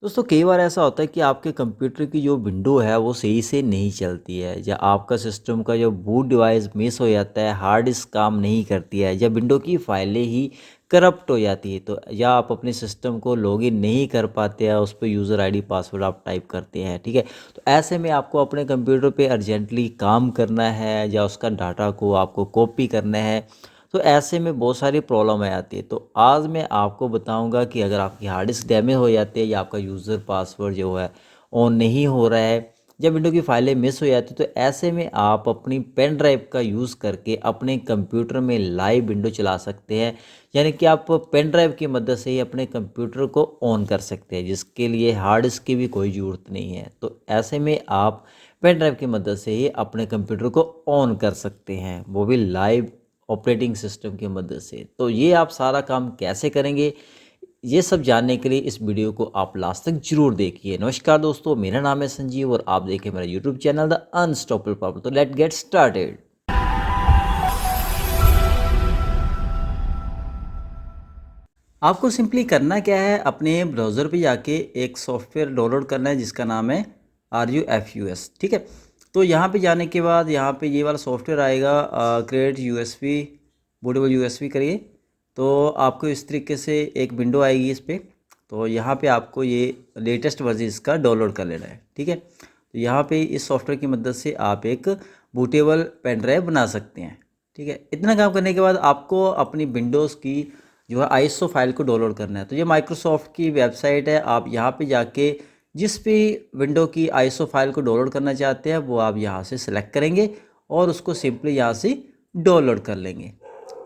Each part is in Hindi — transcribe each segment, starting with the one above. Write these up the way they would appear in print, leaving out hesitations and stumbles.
दोस्तों कई बार ऐसा होता है कि आपके कंप्यूटर की जो विंडो है वो सही से नहीं चलती है या आपका सिस्टम का जो बूट डिवाइस मिस हो जाता है, हार्ड डिस्क काम नहीं करती है या विंडो की फाइलें ही करप्ट हो जाती है, तो या आप अपने सिस्टम को लॉगिन नहीं कर पाते हैं, उस पर यूज़र आईडी पासवर्ड आप टाइप करते हैं। ठीक है, तो ऐसे में आपको अपने कंप्यूटर पे अर्जेंटली काम करना है या उसका डाटा को आपको कॉपी करना है, तो ऐसे में बहुत सारी प्रॉब्लम आ जाती है। तो आज मैं आपको बताऊंगा कि अगर आपकी हार्ड डिस्क डैमेज हो जाती है या आपका यूज़र पासवर्ड जो है ऑन नहीं हो रहा है या विंडो की फाइलें मिस हो जाती है, तो ऐसे में आप अपनी पेन ड्राइव का यूज़ करके अपने कंप्यूटर में लाइव विंडो चला सकते हैं। यानी कि आप पेन ड्राइव की मदद से ही अपने कंप्यूटर को ऑन कर सकते हैं, जिसके लिए हार्ड डिस्क की भी कोई ज़रूरत नहीं है। तो ऐसे में आप पेन ड्राइव की मदद से ही अपने कंप्यूटर को ऑन कर सकते हैं, वो भी लाइव ऑपरेटिंग सिस्टम की मदद से। तो ये आप सारा काम कैसे करेंगे, ये सब जानने के लिए इस वीडियो को आप लास्ट तक जरूर देखिए। नमस्कार दोस्तों, मेरा नाम है संजीव और आप देखें मेरा YouTube channel the unstoppable power. तो लेट गेट स्टार्टेड। आपको सिंपली करना क्या है, अपने ब्राउज़र पे जाके एक सॉफ्टवेयर डाउनलोड करना है जिसका नाम है RUFUS। ठीक है, तो यहाँ पे जाने के बाद यहाँ पे ये वाला सॉफ्टवेयर आएगा, क्रिएट USB बूटेबल USB करिए। तो आपको इस तरीके से एक विंडो आएगी इस पर। तो यहाँ पे आपको ये लेटेस्ट वर्जन इसका डाउनलोड कर लेना है। ठीक है, तो यहाँ पे इस सॉफ्टवेयर की मदद से आप एक बूटेबल पेन ड्राइव बना सकते हैं। ठीक है, इतना काम करने के बाद आपको अपनी विंडोज़ की जो है ISO फाइल को डाउनलोड करना है। तो ये माइक्रोसॉफ्ट की वेबसाइट है, आप यहाँ पे जाके जिस भी विंडो की ISO फाइल को डाउनलोड करना चाहते हैं वो आप यहाँ से सिलेक्ट करेंगे और उसको सिंपली यहाँ से डाउनलोड कर लेंगे।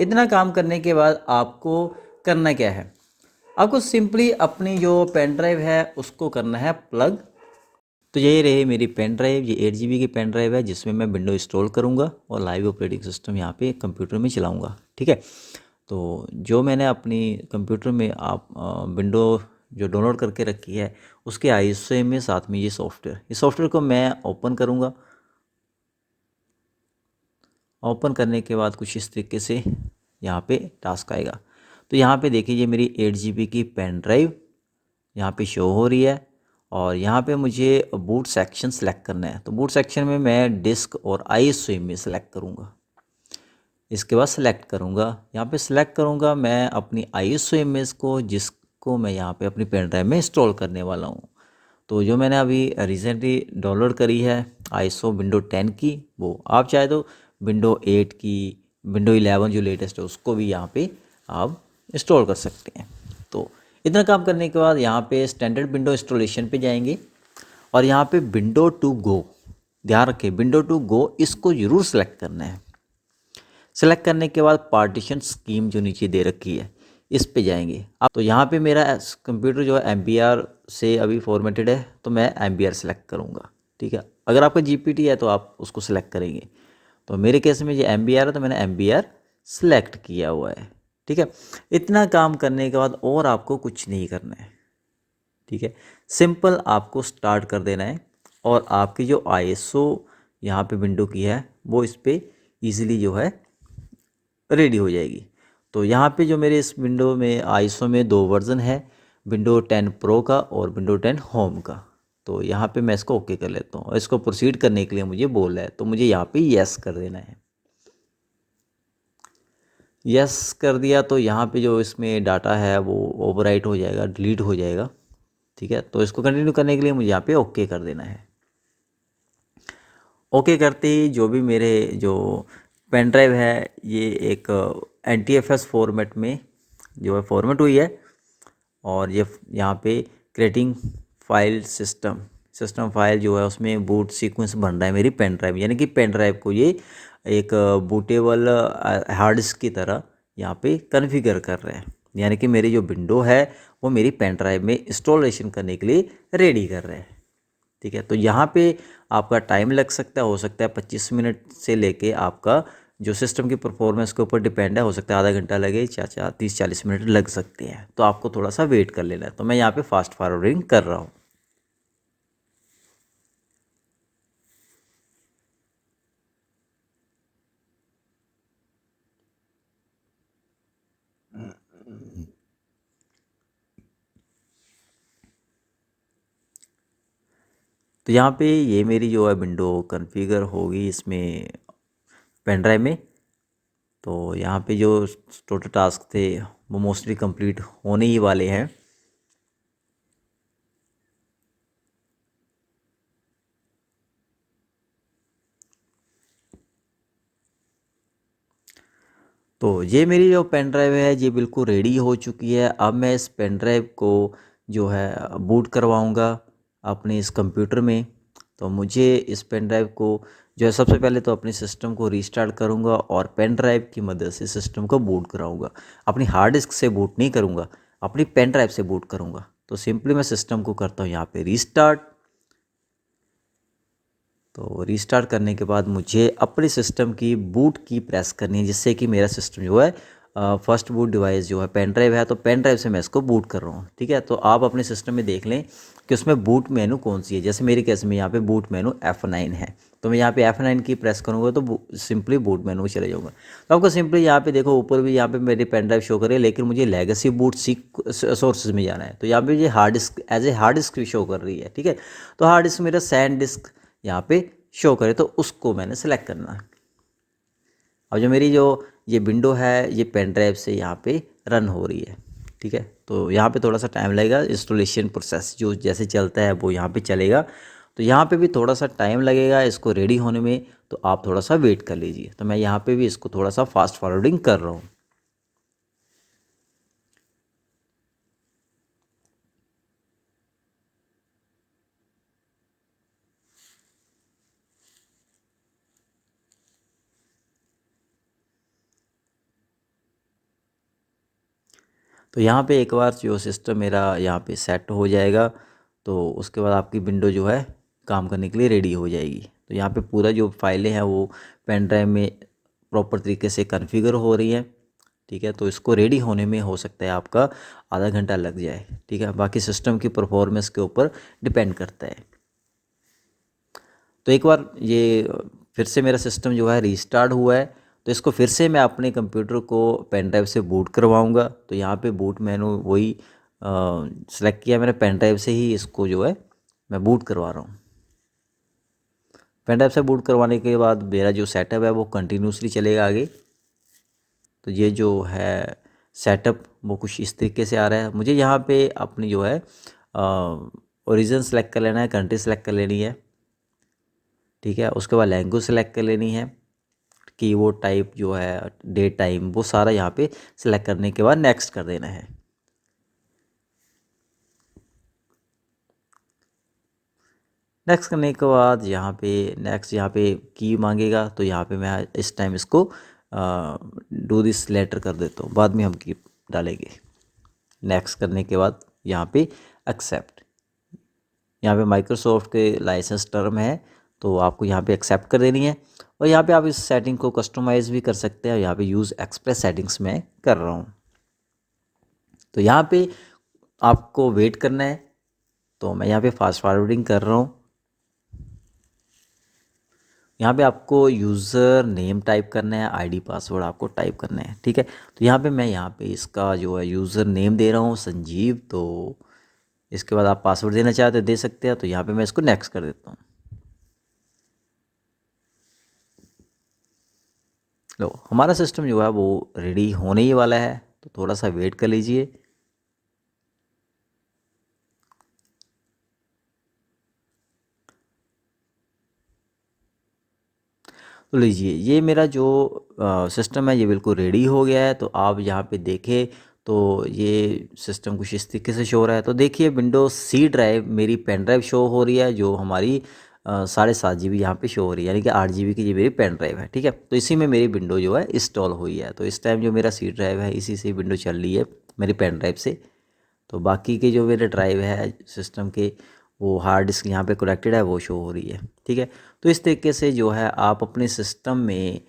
इतना काम करने के बाद आपको करना क्या है, आपको सिंपली अपनी जो पेन ड्राइव है उसको करना है प्लग। तो यही रही मेरी पेन ड्राइव, ये 8 GB की पेन ड्राइव है जिसमें मैं विंडो इंस्टॉल करूँगा और लाइव ऑपरेटिंग सिस्टम यहाँ पे कंप्यूटर में चलाऊँगा। ठीक है, तो जो मैंने अपनी कंप्यूटर में आप विंडो जो डाउनलोड करके रखी है उसके ISO में साथ में ये सॉफ्टवेयर, इस सॉफ्टवेयर को मैं ओपन करूँगा। ओपन करने के बाद कुछ इस तरीके से यहाँ पे टास्क आएगा। तो यहाँ पे देखिए ये मेरी 8 GB की पेन ड्राइव यहाँ पे शो हो रही है और यहाँ पे मुझे बूट सेक्शन सेलेक्ट करना है। तो बूट सेक्शन में मैं डिस्क और ISO इमेज सेलेक्ट करूँगा। इसके बाद सेलेक्ट करूँगा, यहाँ पे सेलेक्ट करूँगा मैं अपनी ISO इमेज को जिसको मैं यहाँ पे अपनी पेन ड्राइव में इंस्टॉल करने वाला हूँ। तो जो मैंने अभी रिसेंटली डाउनलोड करी है ISO विंडो 10 की, वो आप चाहे तो विंडो 8 की, विंडो 11 जो लेटेस्ट है उसको भी यहाँ पे आप इंस्टॉल कर सकते हैं। तो इतना काम करने के बाद यहाँ पे स्टैंडर्ड विंडो इंस्टॉलेशन पे जाएंगे और यहाँ पे विंडो टू गो, ध्यान रखें विंडो टू गो इसको ज़रूर सेलेक्ट करना है। सेलेक्ट करने के बाद पार्टीशन स्कीम जो नीचे दे रखी है इस पे जाएंगे आप। तो यहाँ पे मेरा कंप्यूटर जो है MBR से अभी फॉर्मेटेड है तो मैं MBR सेलेक्ट करूँगा। ठीक है, अगर आपका GPT है तो आप उसको सेलेक्ट करेंगे। तो मेरे केस में ये MBR है तो मैंने MBR सेलेक्ट किया हुआ है। ठीक है, इतना काम करने के बाद और आपको कुछ नहीं करना है। ठीक है, सिंपल आपको स्टार्ट कर देना है और आपकी जो ISO यहाँ पे विंडो की है वो इस पर ईजिली जो है रेडी हो जाएगी। तो यहाँ पे जो मेरे इस विंडो में ISO में दो वर्ज़न है, विंडो 10 प्रो का और विंडो 10 होम का। तो यहाँ पे मैं इसको ओके कर लेता हूँ और इसको प्रोसीड करने के लिए मुझे बोल रहा है तो मुझे यहाँ पे यस कर देना है। यस कर दिया तो यहाँ पे जो इसमें डाटा है वो ओवरराइट हो जाएगा, डिलीट हो जाएगा। ठीक है, तो इसको कंटिन्यू करने के लिए मुझे यहाँ पे ओके कर देना है। ओके करते ही जो भी मेरे जो पेन ड्राइव है ये एक NTFS फॉर्मेट में जो है फॉर्मेट हुई है और ये यहाँ पे क्रिएटिंग फाइल सिस्टम फाइल जो है उसमें बूट सीक्वेंस बन रहा है मेरी पेन ड्राइव, यानी कि पेन ड्राइव को ये एक बूटेबल हार्ड डिस्क की तरह यहाँ पे कन्फिगर कर रहे हैं। यानी कि मेरी जो विंडो है वो मेरी पेन ड्राइव में इंस्टॉलेशन करने के लिए रेडी कर रहे हैं। ठीक है, तो यहाँ पे आपका टाइम लग सकता है, हो सकता है 25 मिनट से लेके आपका जो सिस्टम की परफॉर्मेंस के ऊपर डिपेंड है, हो सकता है आधा घंटा लगे, 30-40 मिनट लग सकते हैं। तो आपको थोड़ा सा वेट कर लेना है। तो मैं यहाँ पे फास्ट फॉरवर्डिंग कर रहा हूँ। तो यहाँ पे ये मेरी जो है विंडो कॉन्फ़िगर होगी इसमें पेन ड्राइव में। तो यहाँ पे जो टोटल टास्क थे वो मोस्टली कंप्लीट होने ही वाले हैं। तो ये मेरी जो पेन ड्राइव है ये बिल्कुल रेडी हो चुकी है। अब मैं इस पेन ड्राइव को जो है बूट करवाऊँगा अपने इस कंप्यूटर में। तो मुझे इस पेन ड्राइव को जो है सबसे पहले तो अपने सिस्टम को रीस्टार्ट करूँगा और पेन ड्राइव की मदद से सिस्टम को बूट कराऊँगा। अपनी हार्ड डिस्क से बूट नहीं करूँगा, अपनी पेन ड्राइव से बूट करूँगा। तो सिंपली मैं सिस्टम को करता हूँ यहाँ पे रीस्टार्ट। तो रीस्टार्ट करने के बाद मुझे अपने सिस्टम की बूट की प्रेस करनी है, जिससे कि मेरा सिस्टम जो है फर्स्ट बूट डिवाइस जो है पेन ड्राइव है, तो पेन ड्राइव से मैं इसको बूट कर रहा हूँ। ठीक है, तो आप अपने सिस्टम में देख लें कि उसमें बूट मेनू कौन सी है। जैसे मेरे केस में यहाँ पे बूट मेनू F9 है, तो मैं यहाँ पे F9 की प्रेस करूँगा तो सिंपली बूट मेनू में चले जाऊँगा। तो आपको सिंपली यहाँ पे देखो ऊपर भी यहाँ पे मेरी पेन ड्राइव शो करे, लेकिन मुझे लेगेसी बूट सोर्सेज में जाना है। तो यहाँ पे ये hard disk as a hard disk show कर रही है। ठीक है, तो हार्ड डिस्क मेरा सैंड डिस्क यहाँ पे शो करे, तो उसको मैंने सेलेक्ट करना है। अब जो मेरी जो ये विंडो है ये पेन ड्राइव से यहाँ पे रन हो रही है। ठीक है, तो यहाँ पे थोड़ा सा टाइम लगेगा, इंस्टॉलेशन प्रोसेस जो जैसे चलता है वो यहाँ पे चलेगा। तो यहाँ पे भी थोड़ा सा टाइम लगेगा इसको रेडी होने में, तो आप थोड़ा सा वेट कर लीजिए। तो मैं यहाँ पे भी इसको थोड़ा सा फास्ट फॉरवर्डिंग कर रहा हूँ। तो यहाँ पे एक बार जो सिस्टम मेरा यहाँ पे सेट हो जाएगा, तो उसके बाद आपकी विंडो जो है काम करने के लिए रेडी हो जाएगी। तो यहाँ पे पूरा जो फाइलें हैं वो पेन ड्राइव में प्रॉपर तरीके से कॉन्फ़िगर हो रही हैं। ठीक है, तो इसको रेडी होने में हो सकता है आपका आधा घंटा लग जाए। ठीक है, बाकी सिस्टम की परफॉर्मेंस के ऊपर डिपेंड करता है। तो एक बार ये फिर से मेरा सिस्टम जो है रीस्टार्ट हुआ है, तो इसको फिर से मैं अपने कंप्यूटर को पेन ड्राइव से बूट करवाऊंगा। तो यहाँ पे बूट मेनू वही सेलेक्ट किया मैंने, पेन ड्राइव से ही इसको जो है मैं बूट करवा रहा हूँ। पेन ड्राइव से बूट करवाने के बाद मेरा जो सेटअप है वो कंटिन्यूसली चलेगा आगे। तो ये जो है सेटअप वो कुछ इस तरीके से आ रहा है। मुझे यहाँ पे अपनी जो है ओरिजिन सेलेक्ट कर लेना है, कंट्री सेलेक्ट कर लेनी है। ठीक है, उसके बाद लैंग्वेज सेलेक्ट कर लेनी है, कीबोर्ड टाइप जो है, डेट टाइम, वो सारा यहाँ पे सेलेक्ट करने के बाद नेक्स्ट कर देना है। नेक्स्ट करने के बाद यहाँ पे नेक्स्ट यहाँ पे की मांगेगा, तो यहाँ पे मैं इस टाइम इसको डू दिस लेटर कर देता हूँ, बाद में हम की डालेंगे। नेक्स्ट करने के बाद यहाँ पे एक्सेप्ट, यहाँ पे माइक्रोसॉफ्ट के लाइसेंस टर्म है, तो आपको यहाँ पे एक्सेप्ट कर देनी है। और यहाँ पे आप इस सेटिंग को कस्टमाइज़ भी कर सकते हैं। यहाँ पे यूज़ एक्सप्रेस सेटिंग्स में कर रहा हूँ। तो यहाँ पे आपको वेट करना है, तो मैं यहाँ पे फास्ट फॉरवर्डिंग कर रहा हूँ। यहाँ पे आपको यूज़र नेम टाइप करना है, आईडी पासवर्ड आपको टाइप करना है। ठीक है, तो यहाँ पे मैं यहाँ पे इसका जो है यूज़र नेम दे रहा हूँ संजीव। तो इसके बाद आप पासवर्ड देना चाहते दे सकते हैं। तो यहाँ पे मैं इसको नेक्स्ट कर देता हूँ। लो, हमारा सिस्टम जो है वो रेडी होने ही वाला है, तो थोड़ा सा वेट कर लीजिए। तो लीजिए, ये मेरा जो सिस्टम है ये बिल्कुल रेडी हो गया है। तो आप यहाँ पे देखें तो ये सिस्टम कुछ इस तरीके से शो हो रहा है। तो देखिए विंडोज सी ड्राइव मेरी पेन ड्राइव शो हो रही है, जो हमारी 7.5 GB यहाँ पे शो हो रही है, यानी कि 8 GB की ये मेरी पेन ड्राइव है। ठीक है, तो इसी में मेरी विंडो जो है इंस्टॉल हुई है। तो इस टाइम जो मेरा सी ड्राइव है इसी से विंडो चल रही है मेरी पेन ड्राइव से। तो बाकी के जो मेरे ड्राइव है सिस्टम के वो हार्ड डिस्क यहाँ पे कनेक्टेड है, वो शो हो रही है। ठीक है, तो इस तरीके से जो है आप अपने सिस्टम में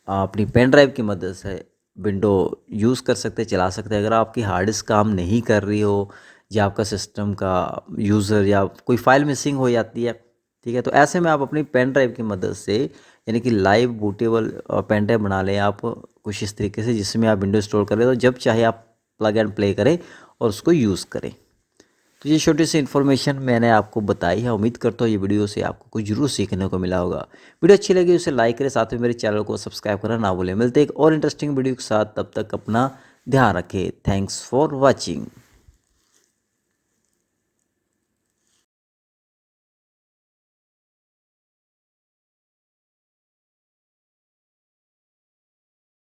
अपनी पेन ड्राइव की मदद से विंडो यूज़ कर सकते हैं, चला सकते हैं। अगर आपकी हार्ड डिस्क काम नहीं कर रही हो, या आपका सिस्टम का यूज़र या कोई फाइल मिसिंग हो जाती है, ठीक है, तो ऐसे में आप अपनी पेन ड्राइव की मदद से यानी कि लाइव बूटेबल पेन ड्राइव बना लें आप कुछ इस तरीके से, जिसमें आप विंडो इंस्टॉल करें तो जब चाहे आप प्लग एंड प्ले करें और उसको यूज़ करें। तो ये छोटी सी इन्फॉर्मेशन मैंने आपको बताई है। उम्मीद करता हूँ ये वीडियो से आपको कुछ जरूर सीखने को मिला होगा। वीडियो अच्छी लगी उसे लाइक करें, साथ में मेरे चैनल को सब्सक्राइब करना ना भूलें। मिलते हैं एक और इंटरेस्टिंग वीडियो के साथ, तब तक अपना ध्यान रखें। Thanks for watching.